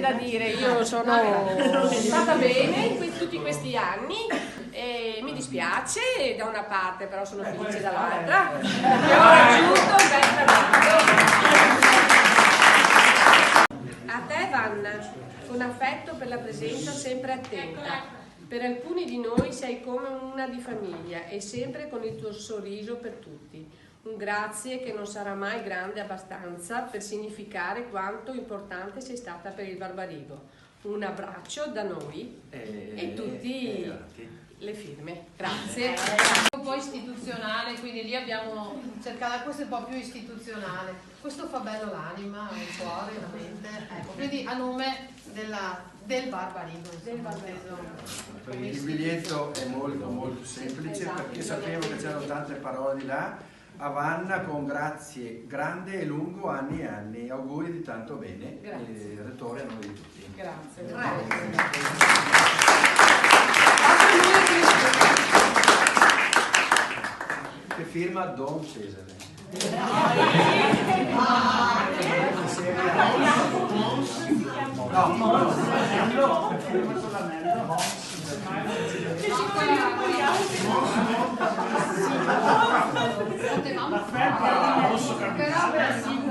da dire, io sono stata bene in tutti questi anni e mi dispiace da una parte, però sono felice dall'altra. Che ho raggiunto un bel traguardo. A te Vanna, con affetto per la presenza sempre attenta. Per alcuni di noi sei come una di famiglia e sempre con il tuo sorriso per tutti. Un grazie che non sarà mai grande abbastanza per significare quanto importante sei stata per il Barbarigo. Un abbraccio da noi e tutti le firme. Grazie. Un po' istituzionale, quindi lì abbiamo cercato, questo è un po' più istituzionale. Questo fa bello l'anima, il cuore, la mente. Ecco, quindi a nome del Barbarigo. Il biglietto è molto semplice, perché sapevo che c'erano tante parole di là. A Vanna con grazie grande e lungo, anni e anni, auguri di tanto bene. Grazie. Rettore a noi di tutti. Grazie. Che firma Don Cesare. Potevamo fare, però